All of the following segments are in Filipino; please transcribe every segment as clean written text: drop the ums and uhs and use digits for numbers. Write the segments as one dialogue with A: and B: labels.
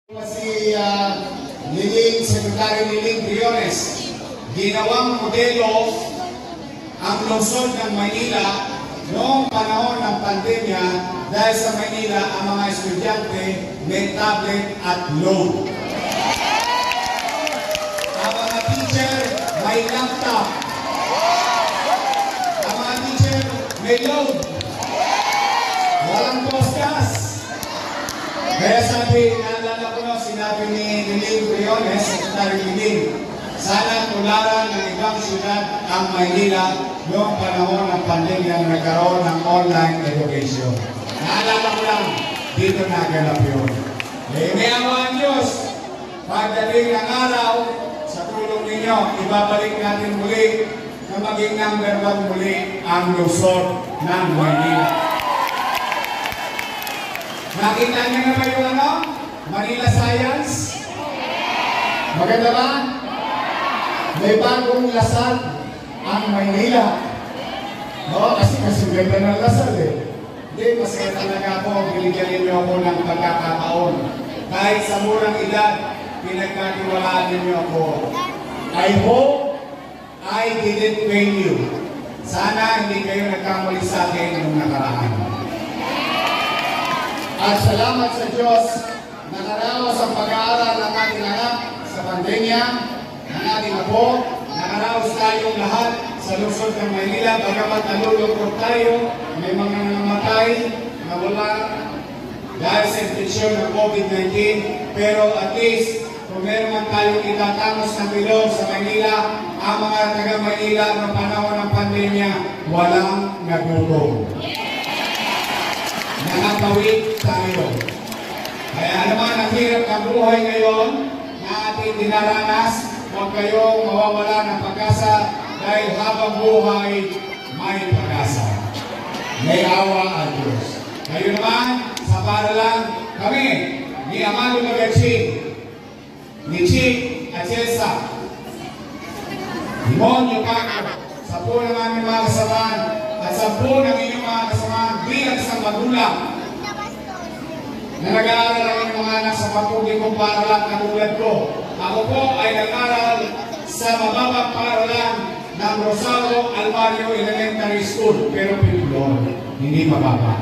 A: Si Liling, Secretary Liling Briones, ginawang modelo ang lungsod ng Maynila noong panahon ng pandemya dahil sa Maynila ang mga estudyante may tablet at load. Ang mga teacher may laptop. Ang mga teacher may load. Walang postgas. Kaya naalala ko na sinabi ni Liling Briones, Secretary Liling, sana tularan ng ibang syudad ang Maynila noong panahon ng pandemya na nagkaroon ng online education. Naalala ko lang, dito naganap yun. May awa ang Diyos, pagdating ng araw, sa tulong ninyo, ibabalik natin muli na maging number 1 muli ang lungsod ng Maynila. Nakita niyo na ba yung Manila Science? Maganda ba? May bagong Lasal ang Maynila. No, kasi ganda ng Lasal eh. Hindi, masaya talaga ako. Binigyan niyo ako ng pagkakataon. Kahit sa murang edad, pinagkatiwalaan niyo ako. I hope I didn't fail you. Sana hindi kayo nagkamali sa akin nung nakaraan. At salamat sa Diyos, nakaraos ang pag-aaral ng ating anak sa pandemya, ng ating apo, nakaraos tayong lahat sa lungsod ng Maynila, bagamat nalulungkot tayo, may mga namatay, nawala dahil sa infeksyon ng COVID-19, pero at least, kung meron man tayong itatamos ng bilog sa Maynila, ang mga taga-Maynila ng panahon ng pandemya, walang nagutom. Nakatawid tayo. Kaya naman ang hirap ng buhay ngayon na ating dinaranas, huwag kayong mawawala ng pag-asa dahil habang buhay may pag-asa. May awa ang Diyos. Ngayon naman, sa paralan kami ni Amado Magaching, ni Chief at Chelsea, Limon Yucaco, sa po ng aming mga kasamahan at sa po ng inyong mga kasamahan bilang isang magulang na nag-aaral ng mga anak sa patuloy-kong paaralan katulad ko. Ako po ay nag-aaral sa mababang paaralan ng Rosario Almario Elementary School, pero pinulong, hindi mababa.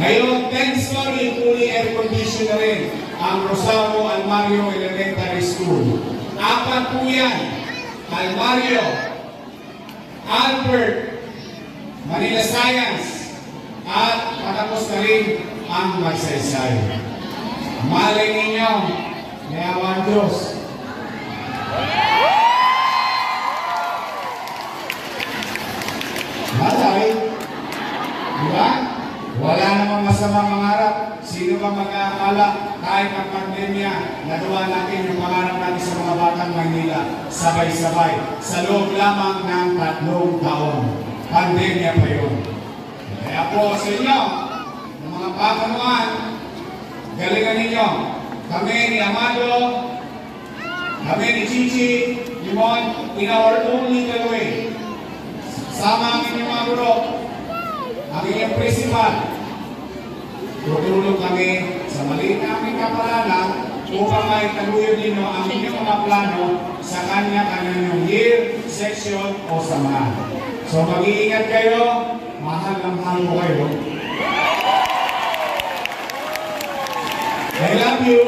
A: Ngayon, 10-story fully air-conditioned na rin ang Rosario Almario Elementary School. 4 po yan: Almario, Albert, Manila Science, at patapos na rin ang Magsaysay. Malay ninyo, may awa ang Diyos. Malay, diba? Wala namang masamang mangarap. Sino ba mag-aakala kahit ang pandemya, nagawa natin yung pangarap natin sa mga batang Maynila, sabay-sabay, sa loob lamang ng 3 taon. Pandemya pa yun. Kaya po sa inyo, ng mga pakanuan, galingan ninyo. Kami ni Amado, kami ni Chichi, Limon, in our own legal way. Sama ang inyong mga guro, ang inyong principal. Tutulong kami sa maliit na aming kapalaran upang may taguyod ninyo ang inyong mga plano sa kanya-kanyang year, section o samahan. So mag-iingat kayo, mahal na mahal ko kayo. I love you.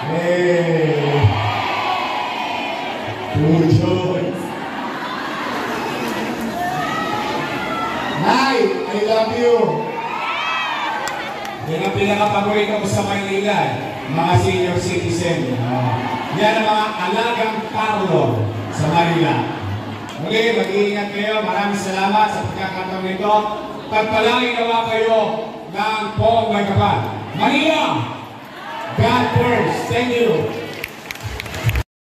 A: Hey. Tujoy. Nay, I love you. Yan ang pinakapaborito ko sa Maynila, mga senior citizen. Yan ang mga alagang parlor sa Manila. Muli, mag-iingat kayo. Maraming salamat sa pagkakataon nito. Pagpalain nawa kayo ng Pong May Kapal. Manila! God first. Thank you.